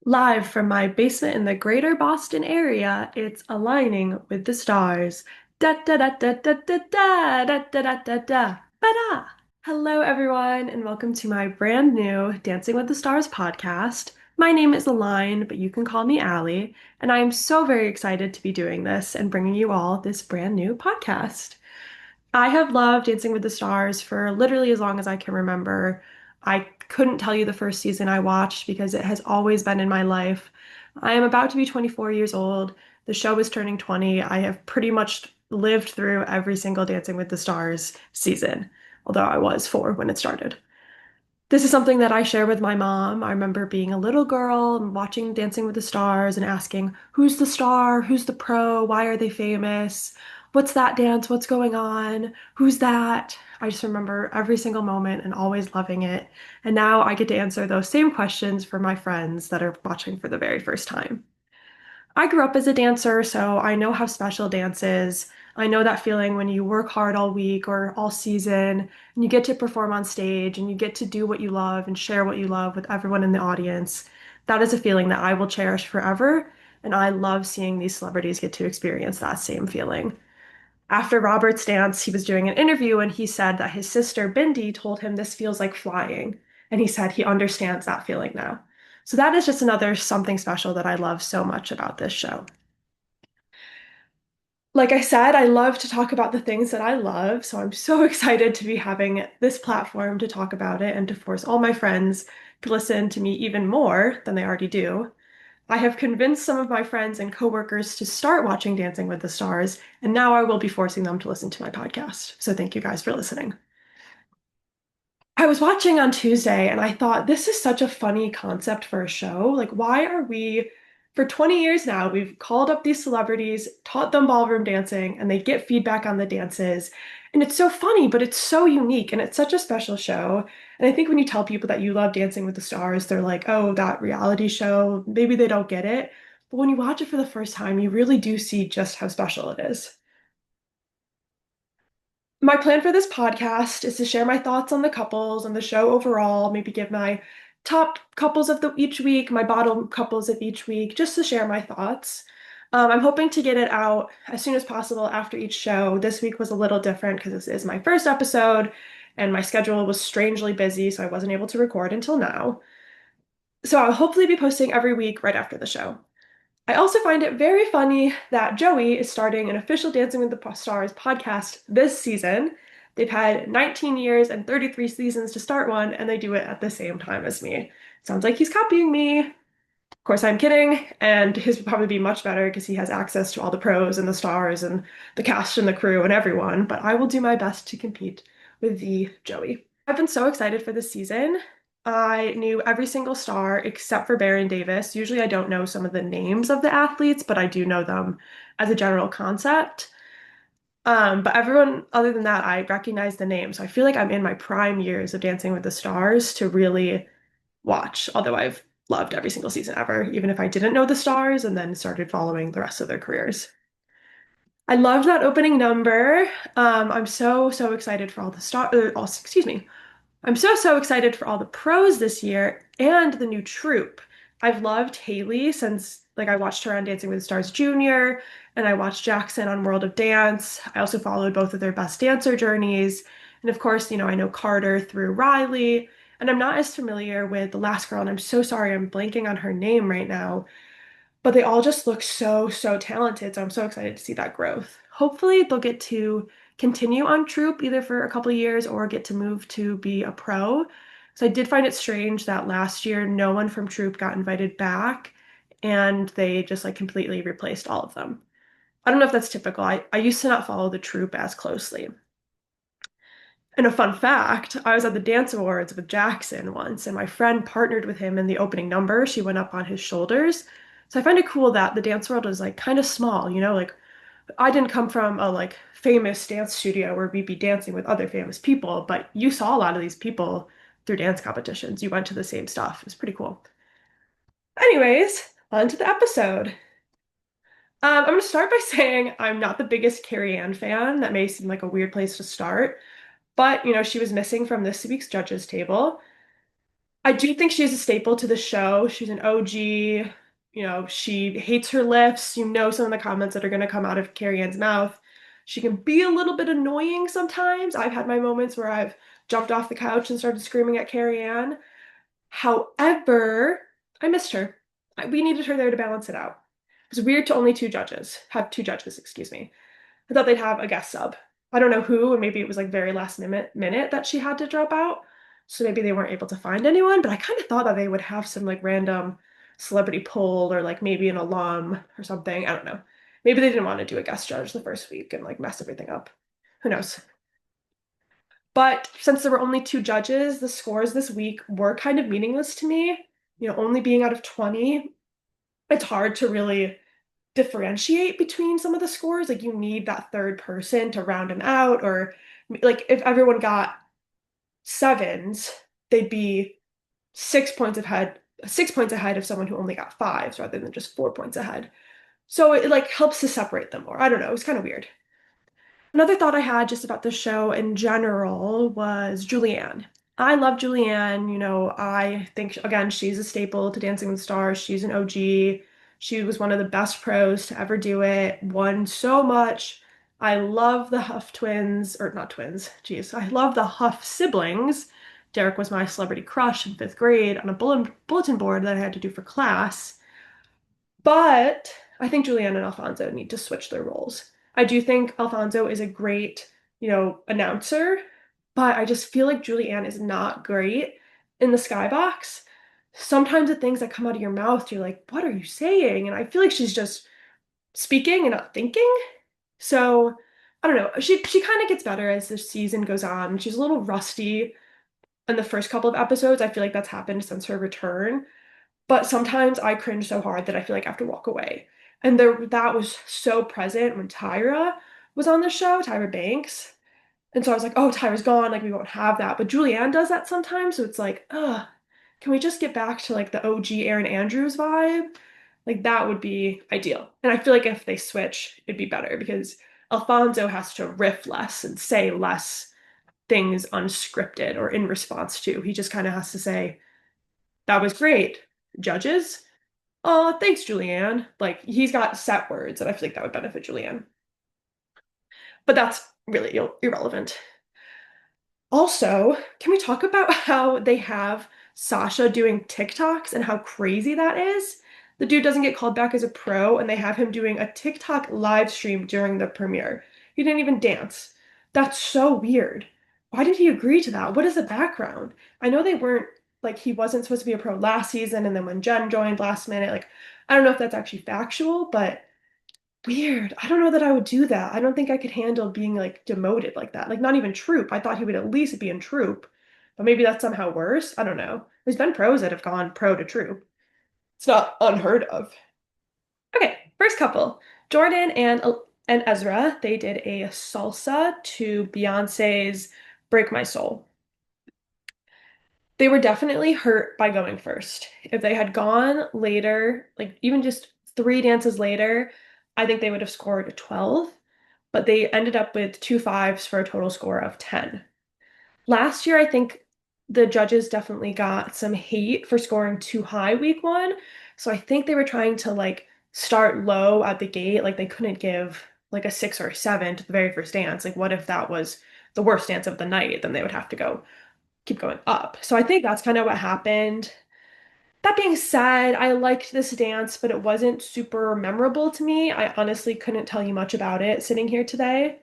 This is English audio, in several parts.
Live from my basement in the greater Boston area, it's Aligning with the Stars. Da da da da da da da da da da da da da. Hello, everyone, and welcome to my brand new Dancing with the Stars podcast. My name is Aline, but you can call me Allie, and I am so very excited to be doing this and bringing you all this brand new podcast. I have loved Dancing with the Stars for literally as long as I can remember. I couldn't tell you the first season I watched because it has always been in my life. I am about to be 24 years old. The show is turning 20. I have pretty much lived through every single Dancing with the Stars season, although I was 4 when it started. This is something that I share with my mom. I remember being a little girl and watching Dancing with the Stars and asking, who's the star? Who's the pro? Why are they famous? What's that dance? What's going on? Who's that? I just remember every single moment and always loving it. And now I get to answer those same questions for my friends that are watching for the very first time. I grew up as a dancer, so I know how special dance is. I know that feeling when you work hard all week or all season and you get to perform on stage and you get to do what you love and share what you love with everyone in the audience. That is a feeling that I will cherish forever, and I love seeing these celebrities get to experience that same feeling. After Robert's dance, he was doing an interview and he said that his sister Bindi told him this feels like flying. And he said he understands that feeling now. So that is just another something special that I love so much about this show. Like I said, I love to talk about the things that I love, so I'm so excited to be having this platform to talk about it and to force all my friends to listen to me even more than they already do. I have convinced some of my friends and coworkers to start watching Dancing with the Stars, and now I will be forcing them to listen to my podcast. So thank you guys for listening. I was watching on Tuesday and I thought this is such a funny concept for a show. Like, why are we, for 20 years now, we've called up these celebrities, taught them ballroom dancing, and they get feedback on the dances. And it's so funny, but it's so unique and it's such a special show. And I think when you tell people that you love Dancing with the Stars, they're like, oh, that reality show, maybe they don't get it. But when you watch it for the first time, you really do see just how special it is. My plan for this podcast is to share my thoughts on the couples and the show overall, maybe give my top couples of the each week, my bottom couples of each week, just to share my thoughts. I'm hoping to get it out as soon as possible after each show. This week was a little different because this is my first episode and my schedule was strangely busy, so I wasn't able to record until now. So I'll hopefully be posting every week right after the show. I also find it very funny that Joey is starting an official Dancing with the Stars podcast this season. They've had 19 years and 33 seasons to start one, and they do it at the same time as me. Sounds like he's copying me. Of course, I'm kidding, and his would probably be much better because he has access to all the pros and the stars and the cast and the crew and everyone, but I will do my best to compete with the Joey. I've been so excited for this season. I knew every single star except for Baron Davis. Usually I don't know some of the names of the athletes, but I do know them as a general concept. But everyone other than that, I recognize the name. So I feel like I'm in my prime years of Dancing with the Stars to really watch, although I've loved every single season ever, even if I didn't know the stars and then started following the rest of their careers. I loved that opening number. I'm so excited for all the excuse me, I'm so excited for all the pros this year and the new troupe. I've loved Haley since like I watched her on Dancing with the Stars Junior and I watched Jackson on World of Dance. I also followed both of their best dancer journeys. And of course, I know Carter through Riley. And I'm not as familiar with the last girl, and I'm so sorry I'm blanking on her name right now. But they all just look so talented. So I'm so excited to see that growth. Hopefully, they'll get to continue on Troop either for a couple of years or get to move to be a pro. So I did find it strange that last year no one from Troop got invited back and they just like completely replaced all of them. I don't know if that's typical. I used to not follow the Troop as closely. And a fun fact, I was at the dance awards with Jackson once, and my friend partnered with him in the opening number. She went up on his shoulders. So I find it cool that the dance world is like kind of small, like I didn't come from a like famous dance studio where we'd be dancing with other famous people, but you saw a lot of these people through dance competitions. You went to the same stuff. It was pretty cool. Anyways, on to the episode. I'm going to start by saying I'm not the biggest Carrie Ann fan. That may seem like a weird place to start. But, she was missing from this week's judges table. I do think she is a staple to the show. She's an OG. She hates her lifts. You know some of the comments that are going to come out of Carrie Ann's mouth. She can be a little bit annoying sometimes. I've had my moments where I've jumped off the couch and started screaming at Carrie Ann. However, I missed her. We needed her there to balance it out. It was weird to only have two judges, excuse me. I thought they'd have a guest sub. I don't know who, and maybe it was like very last minute that she had to drop out. So maybe they weren't able to find anyone, but I kind of thought that they would have some like random celebrity poll or like maybe an alum or something. I don't know. Maybe they didn't want to do a guest judge the first week and like mess everything up. Who knows? But since there were only two judges, the scores this week were kind of meaningless to me. Only being out of 20, it's hard to really differentiate between some of the scores. Like you need that third person to round them out, or like if everyone got sevens, they'd be 6 points ahead of someone who only got fives rather than just 4 points ahead. So it like helps to separate them more. I don't know, it was kind of weird. Another thought I had just about the show in general was Julianne. I love Julianne. I think, again, she's a staple to Dancing with the Stars. She's an OG. She was one of the best pros to ever do it, won so much. I love the Huff twins, or not twins, geez. I love the Huff siblings. Derek was my celebrity crush in fifth grade on a bulletin board that I had to do for class. But I think Julianne and Alfonso need to switch their roles. I do think Alfonso is a great, announcer, but I just feel like Julianne is not great in the skybox. Sometimes the things that come out of your mouth, you're like, what are you saying? And I feel like she's just speaking and not thinking. So I don't know. She kind of gets better as the season goes on. She's a little rusty in the first couple of episodes. I feel like that's happened since her return. But sometimes I cringe so hard that I feel like I have to walk away. And that was so present when Tyra was on the show, Tyra Banks. And so I was like, oh, Tyra's gone, like we won't have that. But Julianne does that sometimes, so it's like, ugh, can we just get back to like the OG Aaron Andrews vibe? Like that would be ideal. And I feel like if they switch, it'd be better because Alfonso has to riff less and say less things unscripted or in response to. He just kind of has to say, that was great. Judges? Oh, thanks, Julianne. Like he's got set words, and I feel like that would benefit Julianne. But that's really irrelevant. Also, can we talk about how they have Sasha doing TikToks and how crazy that is? The dude doesn't get called back as a pro, and they have him doing a TikTok live stream during the premiere. He didn't even dance. That's so weird. Why did he agree to that? What is the background? I know they weren't like he wasn't supposed to be a pro last season, and then when Jen joined last minute, like I don't know if that's actually factual, but weird. I don't know that I would do that. I don't think I could handle being like demoted like that. Like not even troop. I thought he would at least be in troop, but maybe that's somehow worse. I don't know. There's been pros that have gone pro to troop. It's not unheard of. Okay, first couple. Jordan and Ezra, they did a salsa to Beyonce's Break My Soul. They were definitely hurt by going first. If they had gone later, like even just three dances later, I think they would have scored a 12, but they ended up with two fives for a total score of 10. Last year, I think the judges definitely got some hate for scoring too high week one. So I think they were trying to like start low at the gate. Like they couldn't give like a 6 or 7 to the very first dance. Like what if that was the worst dance of the night? Then they would have to keep going up. So I think that's kind of what happened. That being said, I liked this dance, but it wasn't super memorable to me. I honestly couldn't tell you much about it sitting here today.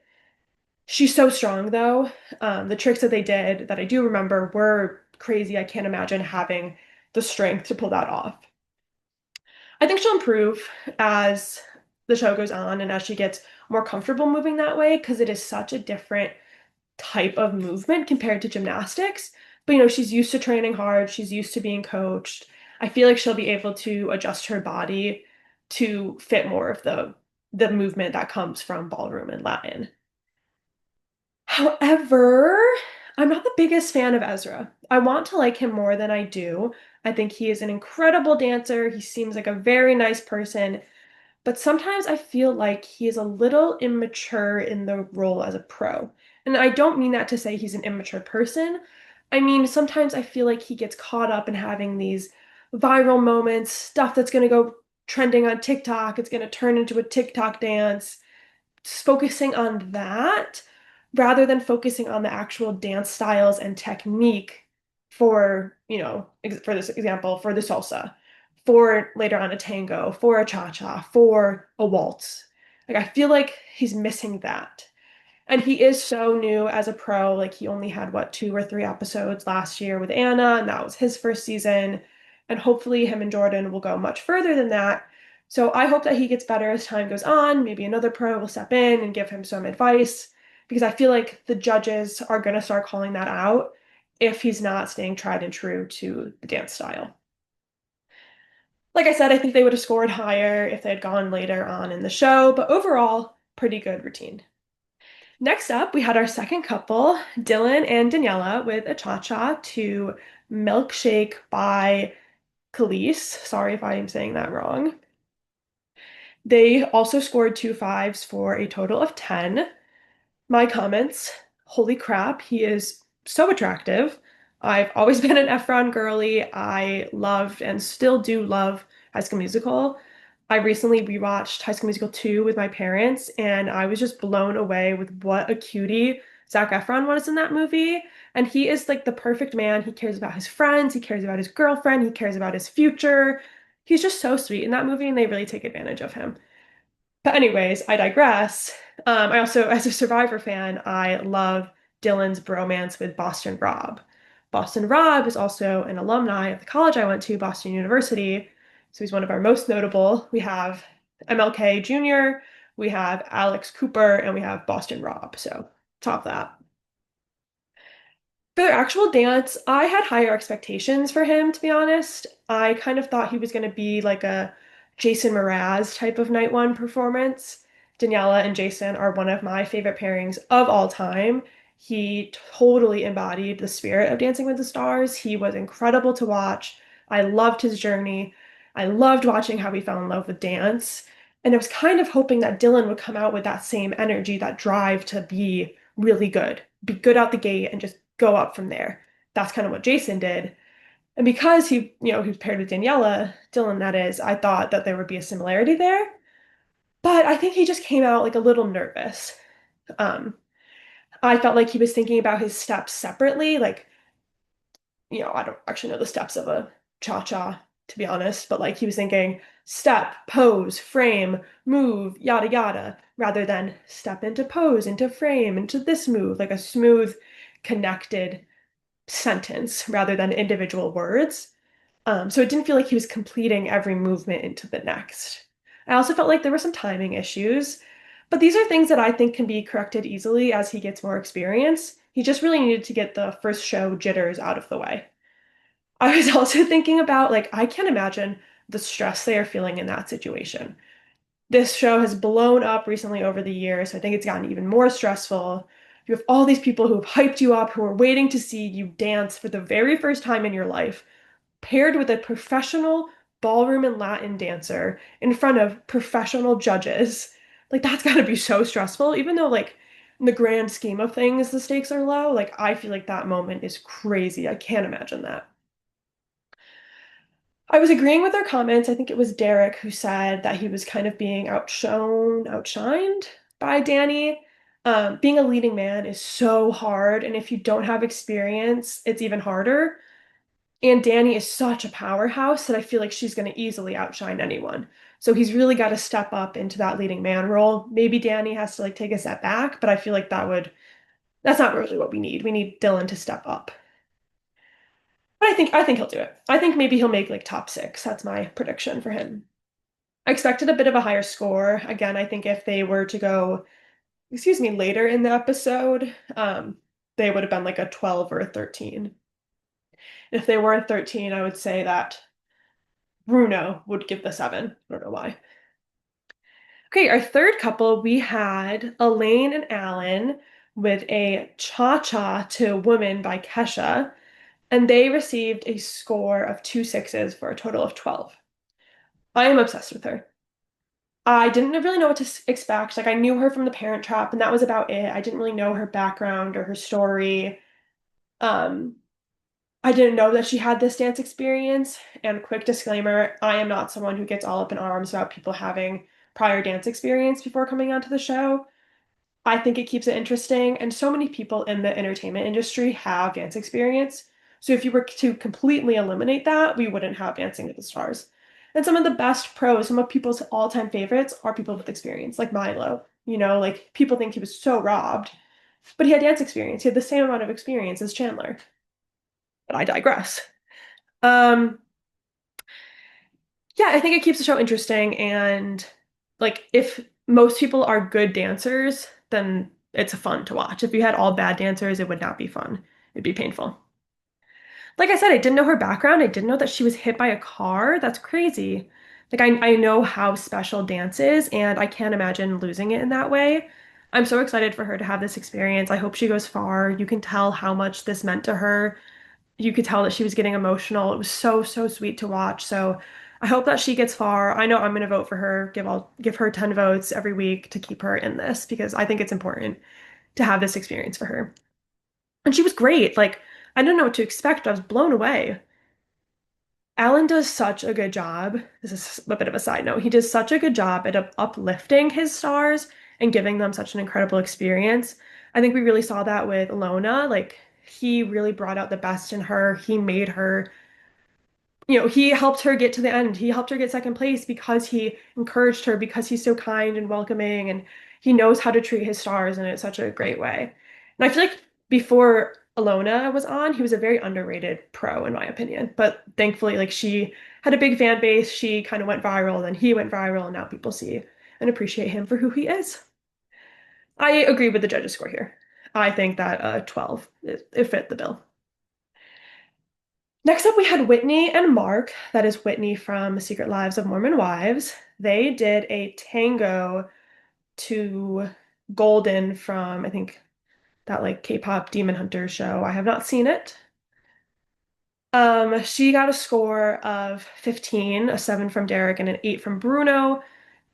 She's so strong, though. The tricks that they did that I do remember were crazy. I can't imagine having the strength to pull that off. I think she'll improve as the show goes on and as she gets more comfortable moving that way because it is such a different type of movement compared to gymnastics. But she's used to training hard, she's used to being coached. I feel like she'll be able to adjust her body to fit more of the movement that comes from ballroom and Latin. However, I'm not the biggest fan of Ezra. I want to like him more than I do. I think he is an incredible dancer. He seems like a very nice person, but sometimes I feel like he is a little immature in the role as a pro. And I don't mean that to say he's an immature person. I mean, sometimes I feel like he gets caught up in having these viral moments, stuff that's going to go trending on TikTok. It's going to turn into a TikTok dance, focusing on that rather than focusing on the actual dance styles and technique for, for this example, for the salsa, for later on a tango, for a cha-cha, for a waltz. Like I feel like he's missing that. And he is so new as a pro. Like he only had what, 2 or 3 episodes last year with Anna, and that was his first season. And hopefully him and Jordan will go much further than that. So I hope that he gets better as time goes on. Maybe another pro will step in and give him some advice because I feel like the judges are going to start calling that out if he's not staying tried and true to the dance style. Like I said, I think they would have scored higher if they had gone later on in the show, but overall, pretty good routine. Next up, we had our second couple, Dylan and Daniela, with a cha-cha to Milkshake by Khalees. Sorry if I am saying that wrong. They also scored 2 5s for a total of 10. My comments, holy crap, he is so attractive. I've always been an Efron girly. I loved and still do love High School Musical. I recently rewatched High School Musical 2 with my parents, and I was just blown away with what a cutie Zac Efron was in that movie. And he is like the perfect man. He cares about his friends, he cares about his girlfriend, he cares about his future. He's just so sweet in that movie, and they really take advantage of him. But anyways, I digress. I also, as a Survivor fan, I love Dylan's bromance with Boston Rob. Boston Rob is also an alumni of the college I went to, Boston University. So he's one of our most notable. We have MLK Jr., we have Alex Cooper, and we have Boston Rob. So top that. For their actual dance, I had higher expectations for him, to be honest. I kind of thought he was going to be like a Jason Mraz type of night one performance. Daniela and Jason are one of my favorite pairings of all time. He totally embodied the spirit of Dancing with the Stars. He was incredible to watch. I loved his journey. I loved watching how he fell in love with dance. And I was kind of hoping that Dylan would come out with that same energy, that drive to be good out the gate, and just go up from there. That's kind of what Jason did. And because he was paired with Daniela, Dylan, that is, I thought that there would be a similarity there. But I think he just came out like a little nervous. Um, I felt like he was thinking about his steps separately. Like, I don't actually know the steps of a cha-cha, to be honest, but like he was thinking step, pose, frame, move, yada yada, rather than step into pose, into frame, into this move, like a smooth, connected sentence rather than individual words. So it didn't feel like he was completing every movement into the next. I also felt like there were some timing issues, but these are things that I think can be corrected easily as he gets more experience. He just really needed to get the first show jitters out of the way. I was also thinking about, like, I can't imagine the stress they are feeling in that situation. This show has blown up recently over the years, so I think it's gotten even more stressful. You have all these people who have hyped you up, who are waiting to see you dance for the very first time in your life, paired with a professional ballroom and Latin dancer in front of professional judges. Like, that's got to be so stressful, even though, like, in the grand scheme of things, the stakes are low. Like, I feel like that moment is crazy. I can't imagine that. I was agreeing with their comments. I think it was Derek who said that he was kind of being outshined by Danny. Being a leading man is so hard, and if you don't have experience, it's even harder. And Danny is such a powerhouse that I feel like she's going to easily outshine anyone. So he's really got to step up into that leading man role. Maybe Danny has to like take a step back, but I feel like that's not really what we need. We need Dylan to step up. But I think he'll do it. I think maybe he'll make like top 6. That's my prediction for him. I expected a bit of a higher score. Again, I think if they were to go, excuse me, later in the episode, they would have been like a 12 or a 13. If they were a 13, I would say that Bruno would give the 7. I don't know why. Okay, our third couple, we had Elaine and Alan with a Cha-Cha to Woman by Kesha, and they received a score of 2 6s for a total of 12. I am obsessed with her. I didn't really know what to expect. Like, I knew her from The Parent Trap, and that was about it. I didn't really know her background or her story. Um, I didn't know that she had this dance experience. And quick disclaimer, I am not someone who gets all up in arms about people having prior dance experience before coming onto the show. I think it keeps it interesting, and so many people in the entertainment industry have dance experience. So if you were to completely eliminate that, we wouldn't have Dancing with the Stars. And some of the best pros, some of people's all-time favorites are people with experience, like Milo. Like people think he was so robbed, but he had dance experience. He had the same amount of experience as Chandler. But I digress. Um, yeah, I think it keeps the show interesting, and like if most people are good dancers, then it's fun to watch. If you had all bad dancers, it would not be fun. It'd be painful. Like I said, I didn't know her background. I didn't know that she was hit by a car. That's crazy. Like I know how special dance is, and I can't imagine losing it in that way. I'm so excited for her to have this experience. I hope she goes far. You can tell how much this meant to her. You could tell that she was getting emotional. It was so, so sweet to watch. So I hope that she gets far. I know I'm going to vote for her. I'll give her 10 votes every week to keep her in this because I think it's important to have this experience for her. And she was great. Like, I didn't know what to expect. I was blown away. Alan does such a good job. This is a bit of a side note. He does such a good job at uplifting his stars and giving them such an incredible experience. I think we really saw that with Lona. Like, he really brought out the best in her. He made her he helped her get to the end. He helped her get second place because he encouraged her, because he's so kind and welcoming, and he knows how to treat his stars in such a great way. And I feel like before Alona was on, he was a very underrated pro, in my opinion. But thankfully, like she had a big fan base, she kind of went viral, then he went viral, and now people see and appreciate him for who he is. I agree with the judges' score here. I think that 12, it fit the bill. Next up, we had Whitney and Mark. That is Whitney from Secret Lives of Mormon Wives. They did a tango to Golden from, I think, that like K-pop Demon Hunter show. I have not seen it. She got a score of 15, a 7 from Derek, and an 8 from Bruno.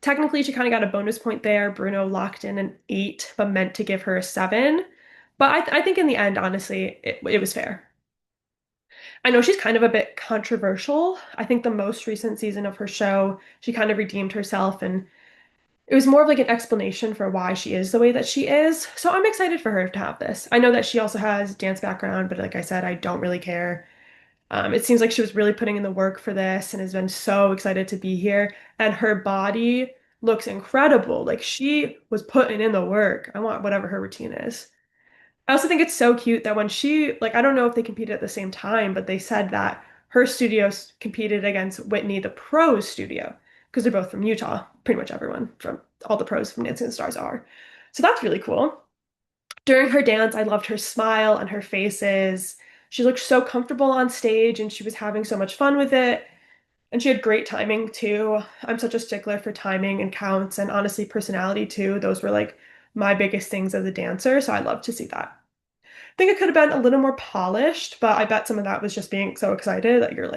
Technically, she kind of got a bonus point there. Bruno locked in an 8, but meant to give her a 7. But I think in the end, honestly, it was fair. I know she's kind of a bit controversial. I think the most recent season of her show, she kind of redeemed herself, and it was more of like an explanation for why she is the way that she is. So I'm excited for her to have this. I know that she also has dance background, but like I said, I don't really care. It seems like she was really putting in the work for this and has been so excited to be here. And her body looks incredible. Like she was putting in the work. I want whatever her routine is. I also think it's so cute that when like, I don't know if they competed at the same time, but they said that her studios competed against Whitney, the pros studio, because they're both from Utah. Pretty much everyone from all the pros from Dancing with the Stars are. So that's really cool. During her dance, I loved her smile and her faces. She looked so comfortable on stage and she was having so much fun with it. And she had great timing too. I'm such a stickler for timing and counts and honestly personality too. Those were like my biggest things as a dancer. So I love to see that. Think it could have been a little more polished, but I bet some of that was just being so excited that you're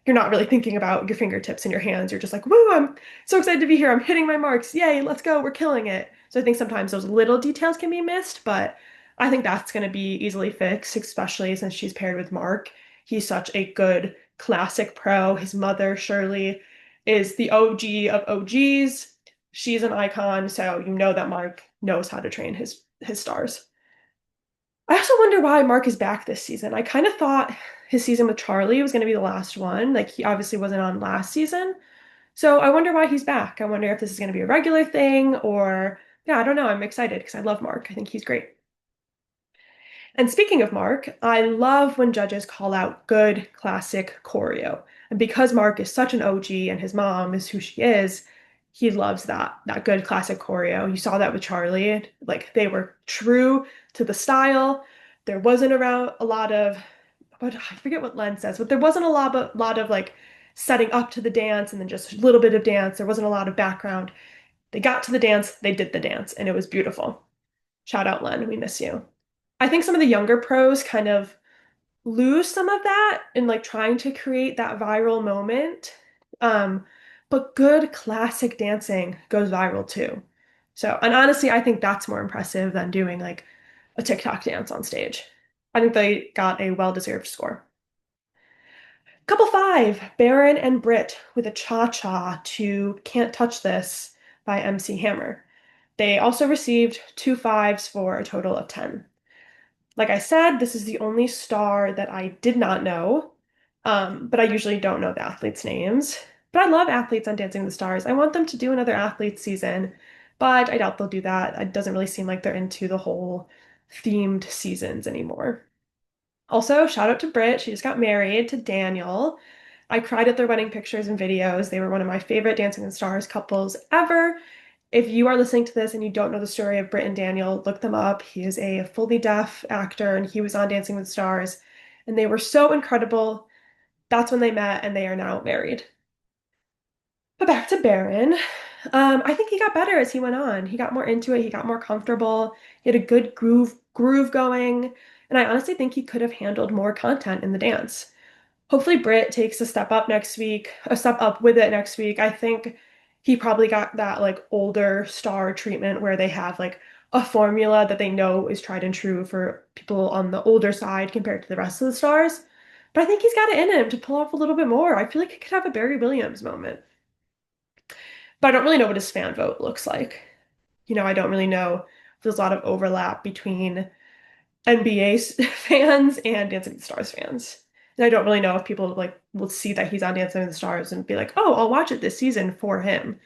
not really thinking about your fingertips and your hands. You're just like, woo, I'm so excited to be here. I'm hitting my marks. Yay, let's go. We're killing it. So I think sometimes those little details can be missed, but I think that's going to be easily fixed, especially since she's paired with Mark. He's such a good classic pro. His mother, Shirley, is the OG of OGs. She's an icon, so you know that Mark knows how to train his stars. I also wonder why Mark is back this season. I kind of thought his season with Charlie was going to be the last one. Like he obviously wasn't on last season. So I wonder why he's back. I wonder if this is going to be a regular thing or yeah, I don't know. I'm excited because I love Mark. I think he's great. And speaking of Mark, I love when judges call out good classic choreo. And because Mark is such an OG and his mom is who she is, he loves that good classic choreo. You saw that with Charlie. Like they were true to the style. There wasn't around a lot of what I forget what Len says, but there wasn't a lot of like setting up to the dance and then just a little bit of dance. There wasn't a lot of background. They got to the dance, they did the dance, and it was beautiful. Shout out Len, we miss you. I think some of the younger pros kind of lose some of that in like trying to create that viral moment. Um, but good classic dancing goes viral too. So, and honestly, I think that's more impressive than doing like a TikTok dance on stage. I think they got a well-deserved score. Couple five, Baron and Britt with a cha-cha to Can't Touch This by MC Hammer. They also received two fives for a total of 10. Like I said, this is the only star that I did not know, but I usually don't know the athletes' names. But I love athletes on Dancing with the Stars. I want them to do another athletes season, but I doubt they'll do that. It doesn't really seem like they're into the whole themed seasons anymore. Also, shout out to Britt. She just got married to Daniel. I cried at their wedding pictures and videos. They were one of my favorite Dancing with the Stars couples ever. If you are listening to this and you don't know the story of Britt and Daniel, look them up. He is a fully deaf actor and he was on Dancing with the Stars. And they were so incredible. That's when they met and they are now married. But back to Baron. I think he got better as he went on. He got more into it, he got more comfortable. He had a good groove going. And I honestly think he could have handled more content in the dance. Hopefully Britt takes a step up next week, a step up with it next week. I think he probably got that like older star treatment where they have like a formula that they know is tried and true for people on the older side compared to the rest of the stars. But I think he's got it in him to pull off a little bit more. I feel like he could have a Barry Williams moment. But I don't really know what his fan vote looks like. I don't really know if there's a lot of overlap between NBA fans and Dancing with the Stars fans. And I don't really know if people like will see that he's on Dancing with the Stars and be like, "Oh, I'll watch it this season for him."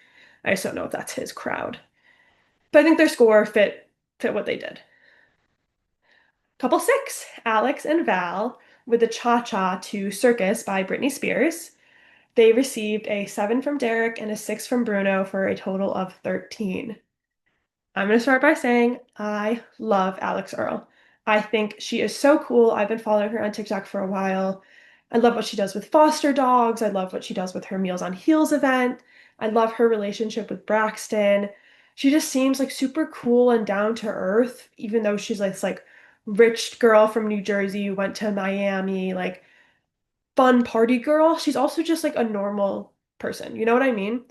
I just don't know if that's his crowd. But I think their score fit what they did. Couple six, Alex and Val with the Cha-Cha to Circus by Britney Spears. They received a 7 from Derek and a 6 from Bruno for a total of 13. I'm going to start by saying I love Alex Earl. I think she is so cool. I've been following her on TikTok for a while. I love what she does with foster dogs. I love what she does with her Meals on Heels event. I love her relationship with Braxton. She just seems like super cool and down to earth, even though she's like this like rich girl from New Jersey who went to Miami, like fun party girl. She's also just like a normal person. You know what I mean?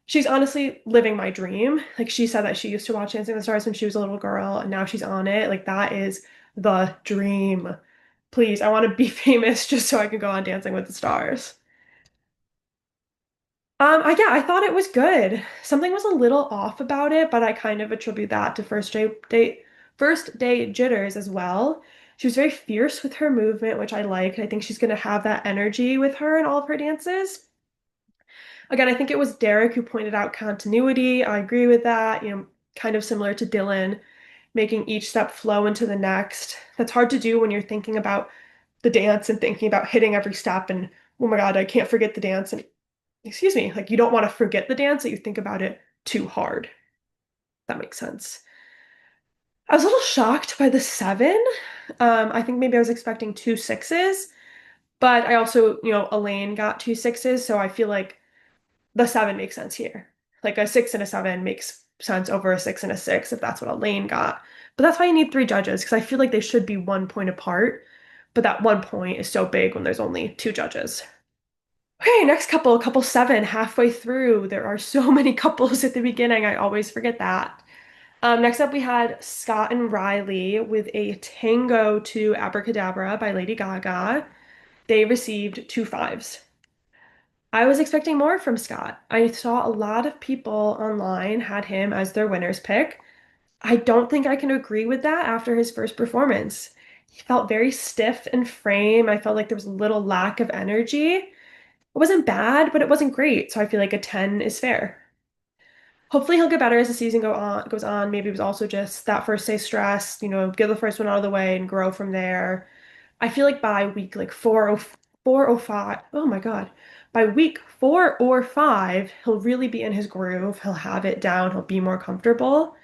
She's honestly living my dream. Like she said that she used to watch Dancing with the Stars when she was a little girl and now she's on it. Like that is the dream. Please, I want to be famous just so I can go on Dancing with the Stars. Yeah, I thought it was good. Something was a little off about it, but I kind of attribute that to first day jitters as well. She was very fierce with her movement, which I liked. I think she's gonna have that energy with her in all of her dances. Again, I think it was Derek who pointed out continuity. I agree with that. Kind of similar to Dylan, making each step flow into the next. That's hard to do when you're thinking about the dance and thinking about hitting every step and, oh my God, I can't forget the dance. And excuse me, like you don't want to forget the dance that you think about it too hard. That makes sense. I was a little shocked by the 7. I think maybe I was expecting two sixes, but I also, Elaine got two sixes, so I feel like the 7 makes sense here. Like a 6 and a 7 makes sense over a 6 and a 6 if that's what Elaine got. But that's why you need three judges because I feel like they should be 1 point apart. But that 1 point is so big when there's only two judges. Okay, next couple 7, halfway through. There are so many couples at the beginning. I always forget that. Next up, we had Scott and Riley with a Tango to Abracadabra by Lady Gaga. They received two fives. I was expecting more from Scott. I saw a lot of people online had him as their winner's pick. I don't think I can agree with that after his first performance. He felt very stiff in frame. I felt like there was a little lack of energy. It wasn't bad, but it wasn't great. So I feel like a 10 is fair. Hopefully he'll get better as the season goes on. Maybe it was also just that first day stress, get the first one out of the way and grow from there. I feel like by week like 4 or 5, oh my God, by week 4 or 5, he'll really be in his groove. He'll have it down. He'll be more comfortable.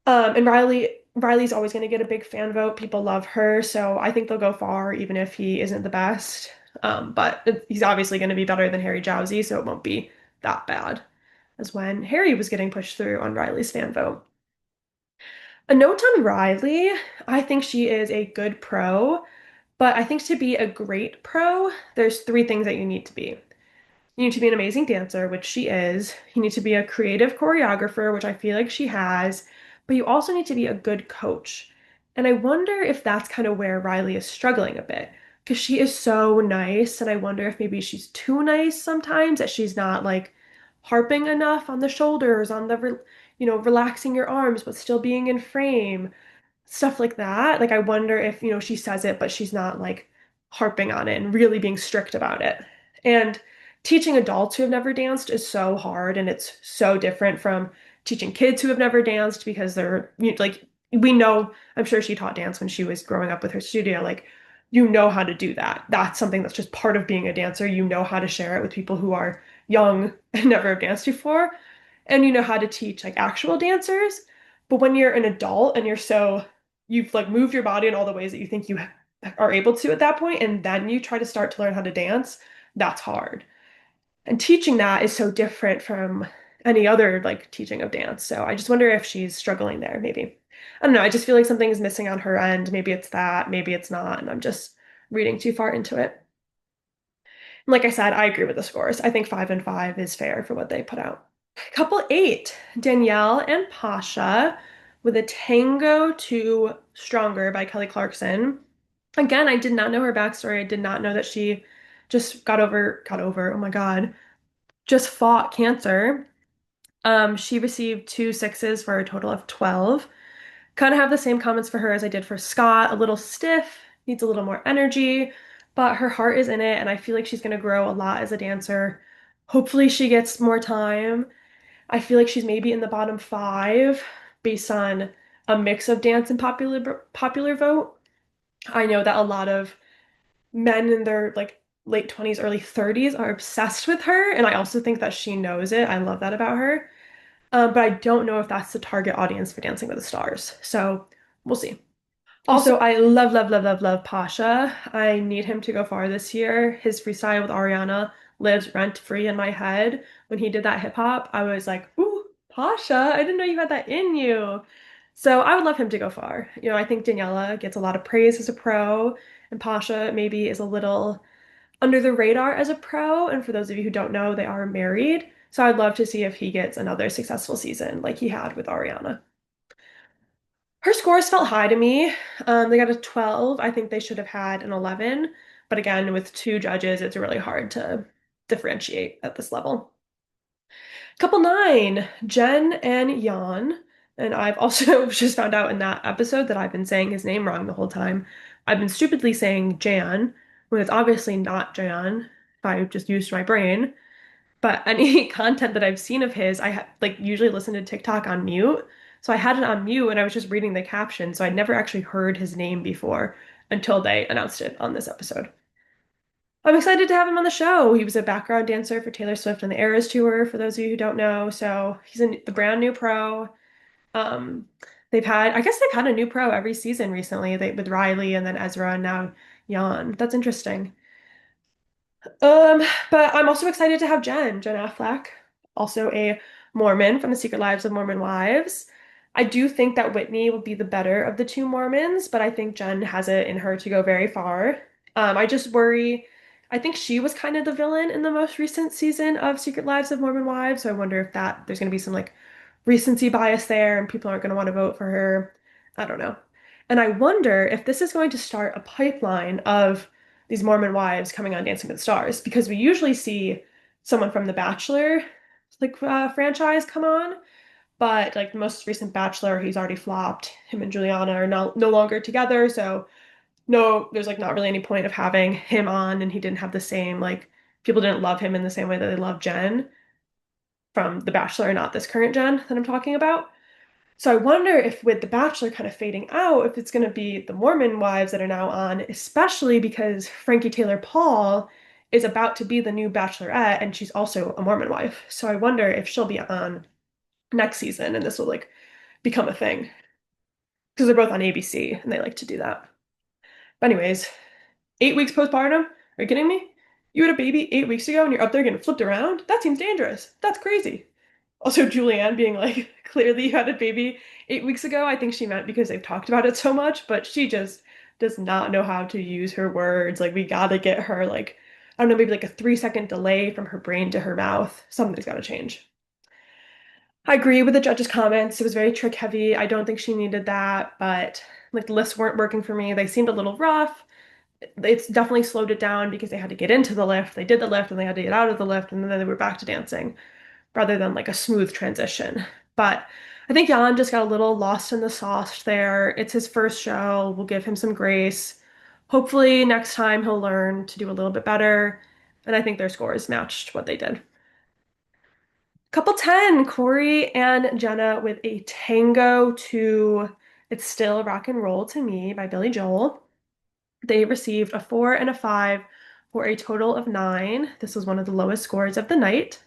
And Riley's always going to get a big fan vote. People love her, so I think they'll go far, even if he isn't the best. But he's obviously going to be better than Harry Jowsey, so it won't be that bad as when Harry was getting pushed through on Riley's fan vote. A note on Riley, I think she is a good pro. But I think to be a great pro, there's three things that you need to be. You need to be an amazing dancer, which she is. You need to be a creative choreographer, which I feel like she has. But you also need to be a good coach. And I wonder if that's kind of where Riley is struggling a bit. because she is so nice, and I wonder if maybe she's too nice sometimes, that she's not like harping enough on the shoulders, on the, relaxing your arms, but still being in frame, stuff like that. Like, I wonder if, she says it, but she's not like harping on it and really being strict about it. And teaching adults who have never danced is so hard, and it's so different from teaching kids who have never danced because they're like, we know, I'm sure she taught dance when she was growing up with her studio. Like, you know how to do that. That's something that's just part of being a dancer. You know how to share it with people who are young and never have danced before, and you know how to teach like actual dancers. But when you're an adult and you've like moved your body in all the ways that you think you are able to at that point, and then you try to start to learn how to dance, that's hard. And teaching that is so different from any other like teaching of dance. So I just wonder if she's struggling there, maybe. I don't know. I just feel like something is missing on her end. Maybe it's that, maybe it's not, and I'm just reading too far into it. And like I said, I agree with the scores. I think 5 and 5 is fair for what they put out. Couple 8, Danielle and Pasha with a Tango to Stronger by Kelly Clarkson. Again, I did not know her backstory. I did not know that she just got over, oh my God, just fought cancer. She received 2 6s for a total of 12. Kind of have the same comments for her as I did for Scott. A little stiff, needs a little more energy, but her heart is in it, and I feel like she's going to grow a lot as a dancer. Hopefully, she gets more time. I feel like she's maybe in the bottom 5 based on a mix of dance and popular vote. I know that a lot of men in their like late 20s, early 30s are obsessed with her, and I also think that she knows it. I love that about her. But I don't know if that's the target audience for Dancing with the Stars. So we'll see. Also, I love, love, love, love, love Pasha. I need him to go far this year. His freestyle with Ariana lives rent free in my head. When he did that hip hop, I was like, ooh, Pasha, I didn't know you had that in you. So I would love him to go far. I think Daniela gets a lot of praise as a pro, and Pasha maybe is a little under the radar as a pro. And for those of you who don't know, they are married. So I'd love to see if he gets another successful season like he had with Ariana. Her scores felt high to me. They got a 12. I think they should have had an 11. But again, with 2 judges, it's really hard to differentiate at this level. Couple 9, Jen and Jan. And I've also just found out in that episode that I've been saying his name wrong the whole time. I've been stupidly saying Jan when it's obviously not Jan if I just used my brain. But any content that I've seen of his, like usually listen to TikTok on mute. So I had it on mute and I was just reading the caption. So I'd never actually heard his name before until they announced it on this episode. I'm excited to have him on the show. He was a background dancer for Taylor Swift on the Eras tour, for those of you who don't know. So he's the brand new pro. Um, I guess they've had a new pro every season recently, with Riley and then Ezra and now Jan. That's interesting. Um, but I'm also excited to have Jen Affleck, also a Mormon from the Secret Lives of Mormon Wives. I do think that Whitney will be the better of the 2 Mormons, but I think Jen has it in her to go very far. I just worry. I think she was kind of the villain in the most recent season of Secret Lives of Mormon Wives, so I wonder if there's going to be some like recency bias there and people aren't going to want to vote for her. I don't know. And I wonder if this is going to start a pipeline of these Mormon wives coming on Dancing with the Stars, because we usually see someone from the Bachelor franchise come on, but like the most recent Bachelor, he's already flopped. Him and Juliana are no longer together, so no, there's like not really any point of having him on, and he didn't have the same like people didn't love him in the same way that they love Jen from The Bachelor, not this current Jen that I'm talking about. So I wonder if with The Bachelor kind of fading out, if it's going to be the Mormon wives that are now on, especially because Frankie Taylor Paul is about to be the new Bachelorette and she's also a Mormon wife. So I wonder if she'll be on next season and this will like become a thing because they're both on ABC and they like to do that. But anyways, 8 weeks postpartum? Are you kidding me? You had a baby 8 weeks ago and you're up there getting flipped around? That seems dangerous. That's crazy. Also, Julianne being like, clearly you had a baby 8 weeks ago. I think she meant because they've talked about it so much, but she just does not know how to use her words. Like, we gotta get her, like, I don't know, maybe like a 3 second delay from her brain to her mouth. Something's gotta change. I agree with the judge's comments. It was very trick heavy. I don't think she needed that, but like the lists weren't working for me. They seemed a little rough. it's definitely slowed it down because they had to get into the lift, they did the lift, and they had to get out of the lift, and then they were back to dancing rather than like a smooth transition. But I think Jan just got a little lost in the sauce there. It's his first show. We'll give him some grace. Hopefully, next time he'll learn to do a little bit better. And I think their scores matched what they did. Couple 10, Corey and Jenna with a tango to It's Still Rock and Roll to Me by Billy Joel. They received a 4 and a 5 for a total of 9. This was one of the lowest scores of the night.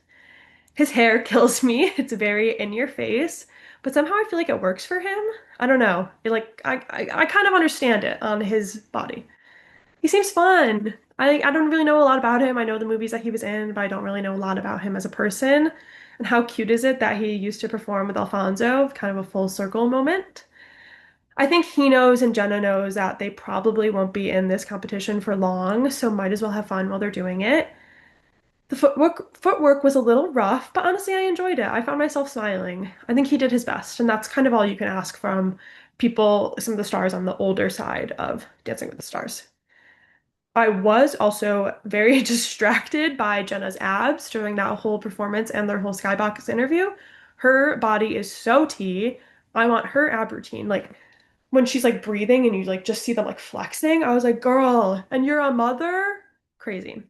His hair kills me. It's very in your face, but somehow I feel like it works for him. I don't know. I kind of understand it on his body. He seems fun. I don't really know a lot about him. I know the movies that he was in, but I don't really know a lot about him as a person. And how cute is it that he used to perform with Alfonso, kind of a full circle moment. I think he knows and Jenna knows that they probably won't be in this competition for long, so might as well have fun while they're doing it. The footwork was a little rough, but honestly, I enjoyed it. I found myself smiling. I think he did his best, and that's kind of all you can ask from people, some of the stars on the older side of Dancing with the Stars. I was also very distracted by Jenna's abs during that whole performance and their whole Skybox interview. Her body is so T. I want her ab routine. Like when she's like breathing and you like just see them like flexing, I was like, girl, and you're a mother? Crazy.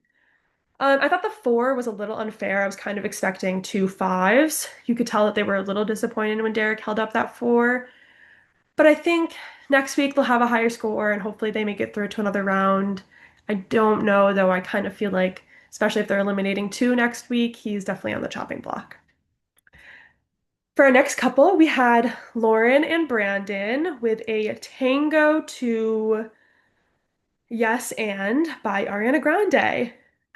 I thought the 4 was a little unfair. I was kind of expecting 2 5s. You could tell that they were a little disappointed when Derek held up that 4. But I think next week they'll have a higher score and hopefully they make it through to another round. I don't know, though. I kind of feel like, especially if they're eliminating 2 next week, he's definitely on the chopping block. For our next couple, we had Lauren and Brandon with a tango to Yes and by Ariana Grande.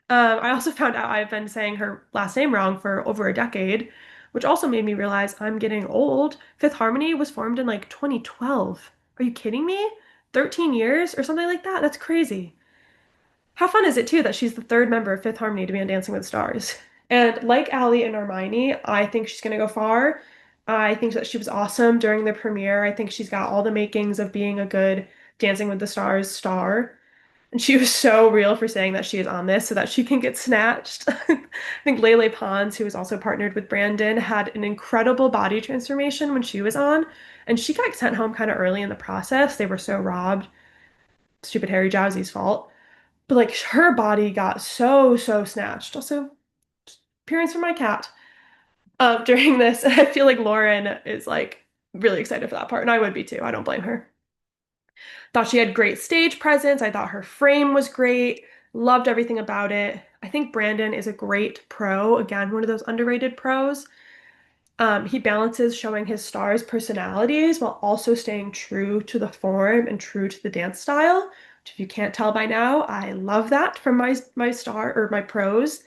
I also found out I've been saying her last name wrong for over a decade, which also made me realize I'm getting old. Fifth Harmony was formed in like 2012. Are you kidding me? 13 years or something like that? That's crazy. How fun is it too that she's the third member of Fifth Harmony to be on Dancing with the Stars? And like Allie and Hermione, I think she's gonna go far. I think that she was awesome during the premiere. I think she's got all the makings of being a good Dancing with the Stars star. And she was so real for saying that she is on this so that she can get snatched. I think Lele Pons, who was also partnered with Brandon, had an incredible body transformation when she was on. And she got sent home kind of early in the process. They were so robbed. Stupid Harry Jowsey's fault. But like her body got so snatched. Also, appearance from my cat during this. And I feel like Lauren is like really excited for that part. And I would be too. I don't blame her. Thought she had great stage presence. I thought her frame was great. Loved everything about it. I think Brandon is a great pro. Again, one of those underrated pros. He balances showing his stars' personalities while also staying true to the form and true to the dance style. Which if you can't tell by now, I love that from my star or my pros.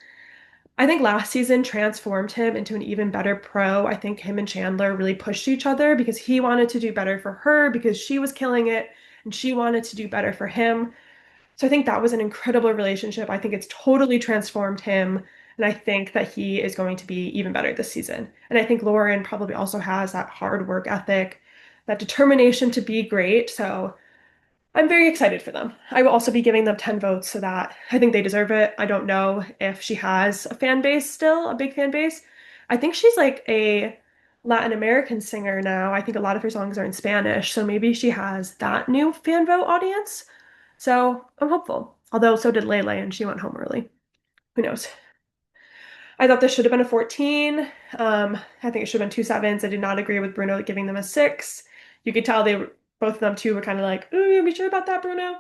I think last season transformed him into an even better pro. I think him and Chandler really pushed each other because he wanted to do better for her because she was killing it and she wanted to do better for him. So I think that was an incredible relationship. I think it's totally transformed him. And I think that he is going to be even better this season. And I think Lauren probably also has that hard work ethic, that determination to be great. So I'm very excited for them. I will also be giving them 10 votes so that I think they deserve it. I don't know if she has a fan base still, a big fan base. I think she's like a Latin American singer now. I think a lot of her songs are in Spanish, so maybe she has that new fan vote audience. So I'm hopeful. Although so did Lele and she went home early. Who knows? I thought this should have been a 14. I think it should have been 2 7s. I did not agree with Bruno giving them a 6. You could tell they were both of them too were kind of like, ooh, are you sure about that, Bruno?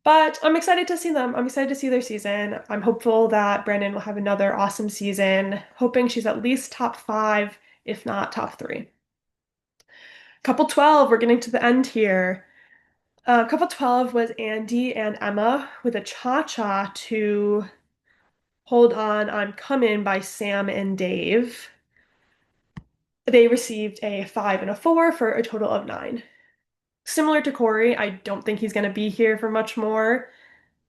But I'm excited to see them. I'm excited to see their season. I'm hopeful that Brandon will have another awesome season, hoping she's at least top 5, if not top 3. Couple 12, we're getting to the end here. Couple 12 was Andy and Emma with a cha-cha to Hold On, I'm Coming by Sam and Dave. They received a 5 and a 4 for a total of 9. Similar to Corey, I don't think he's going to be here for much more.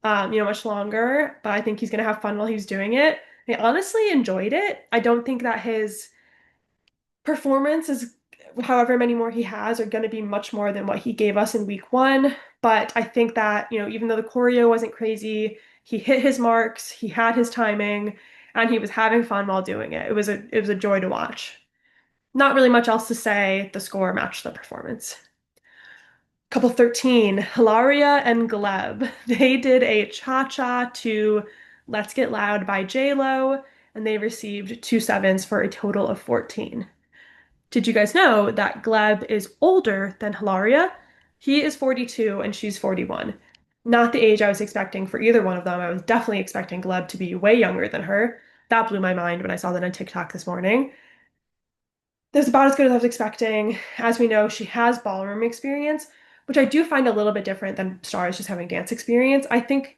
Much longer, but I think he's gonna have fun while he's doing it. I honestly enjoyed it. I don't think that his performance is however many more he has are going to be much more than what he gave us in week one. But I think that, even though the choreo wasn't crazy, he hit his marks, he had his timing, and he was having fun while doing it. It was a joy to watch. Not really much else to say. The score matched the performance. Couple 13, Hilaria and Gleb. They did a cha-cha to Let's Get Loud by J-Lo, and they received two sevens for a total of 14. Did you guys know that Gleb is older than Hilaria? He is 42 and she's 41. Not the age I was expecting for either one of them. I was definitely expecting Gleb to be way younger than her. That blew my mind when I saw that on TikTok this morning. That's about as good as I was expecting. As we know, she has ballroom experience, which I do find a little bit different than Stars just having dance experience. I think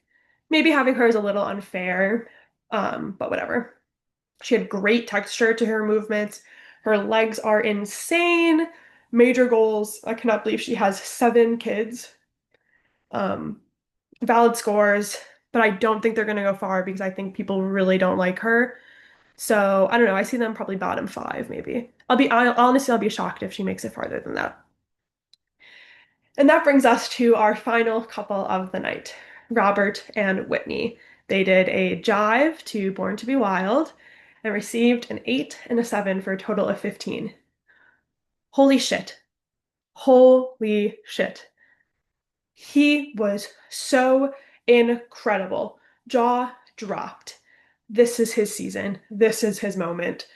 maybe having her is a little unfair, but whatever. She had great texture to her movements. Her legs are insane. Major goals. I cannot believe she has seven kids. Um, Valid scores, but I don't think they're going to go far because I think people really don't like her. So I don't know. I see them probably bottom five, maybe. Honestly, I'll be shocked if she makes it farther than that. And that brings us to our final couple of the night, Robert and Whitney. They did a jive to Born to Be Wild and received an 8 and a 7 for a total of 15. Holy shit. Holy shit. He was so incredible. Jaw dropped. This is his season. This is his moment.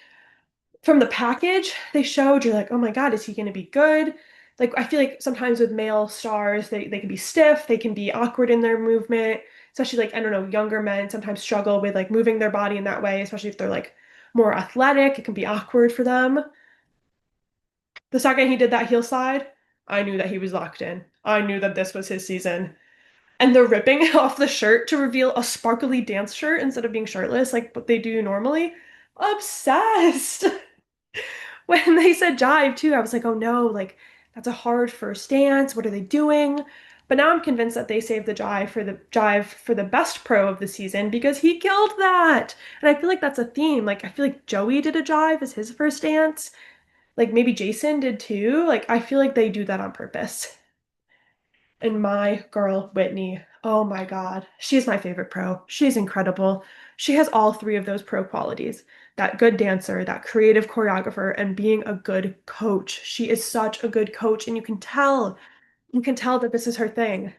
From the package they showed, you're like, oh my God, is he going to be good? Like, I feel like sometimes with male stars, they can be stiff, they can be awkward in their movement, especially like, I don't know, younger men sometimes struggle with like moving their body in that way, especially if they're like more athletic, it can be awkward for them. The second he did that heel slide, I knew that he was locked in. I knew that this was his season. And they're ripping off the shirt to reveal a sparkly dance shirt instead of being shirtless, like what they do normally. Obsessed. When they said jive too, I was like, oh no, like that's a hard first dance. What are they doing? But now I'm convinced that they saved the jive for the best pro of the season because he killed that. And I feel like that's a theme. Like I feel like Joey did a jive as his first dance. Like maybe Jason did too. Like I feel like they do that on purpose. And my girl, Whitney, oh my God, she's my favorite pro. She's incredible. She has all three of those pro qualities, that good dancer, that creative choreographer, and being a good coach. She is such a good coach, and you can tell that this is her thing.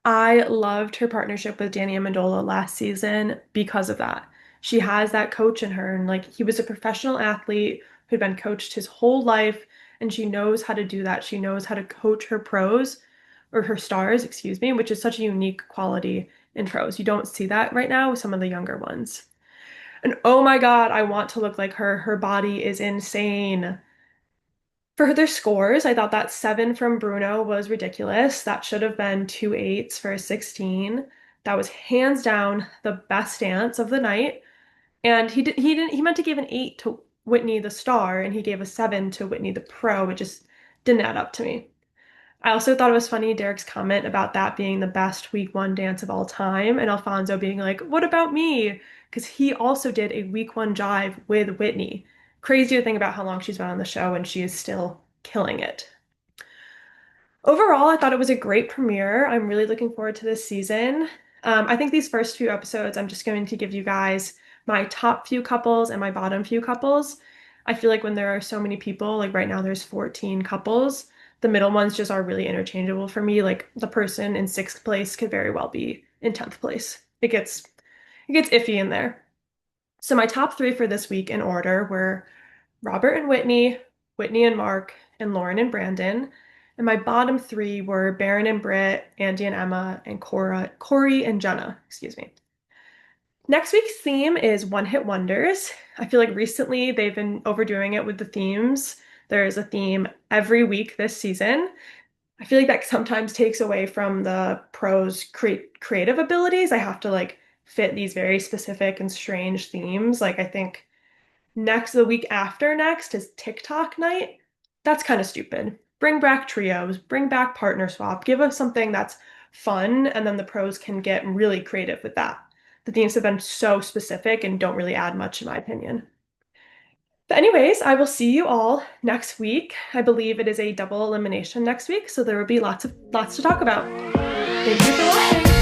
I loved her partnership with Danny Amendola last season because of that. She has that coach in her, and like he was a professional athlete who'd been coached his whole life, and she knows how to do that. She knows how to coach her pros or her stars, excuse me, which is such a unique quality in pros. You don't see that right now with some of the younger ones. And oh my God, I want to look like her. Her body is insane. For their scores, I thought that 7 from Bruno was ridiculous. That should have been two eights for a 16. That was hands down the best dance of the night. And he meant to give an 8 to Whitney the star, and he gave a 7 to Whitney the pro. It just didn't add up to me. I also thought it was funny Derek's comment about that being the best week one dance of all time, and Alfonso being like, "What about me?" Because he also did a week one jive with Whitney. Crazy to think about how long she's been on the show, and she is still killing it. Overall, I thought it was a great premiere. I'm really looking forward to this season. I think these first few episodes, I'm just going to give you guys my top few couples and my bottom few couples. I feel like when there are so many people, like right now there's 14 couples, the middle ones just are really interchangeable for me. Like the person in sixth place could very well be in 10th place. It gets iffy in there. So my top three for this week in order were Robert and Whitney, Whitney and Mark, and Lauren and Brandon. And my bottom three were Baron and Britt, Andy and Emma, and Corey and Jenna, excuse me. Next week's theme is One Hit Wonders. I feel like recently they've been overdoing it with the themes. There is a theme every week this season. I feel like that sometimes takes away from the pros' creative abilities. I have to like fit these very specific and strange themes. Like I think the week after next is TikTok night. That's kind of stupid. Bring back trios, bring back partner swap, give us something that's fun, and then the pros can get really creative with that. The themes have been so specific and don't really add much, in my opinion. But anyways, I will see you all next week. I believe it is a double elimination next week, so there will be lots to talk about. Thank you for watching.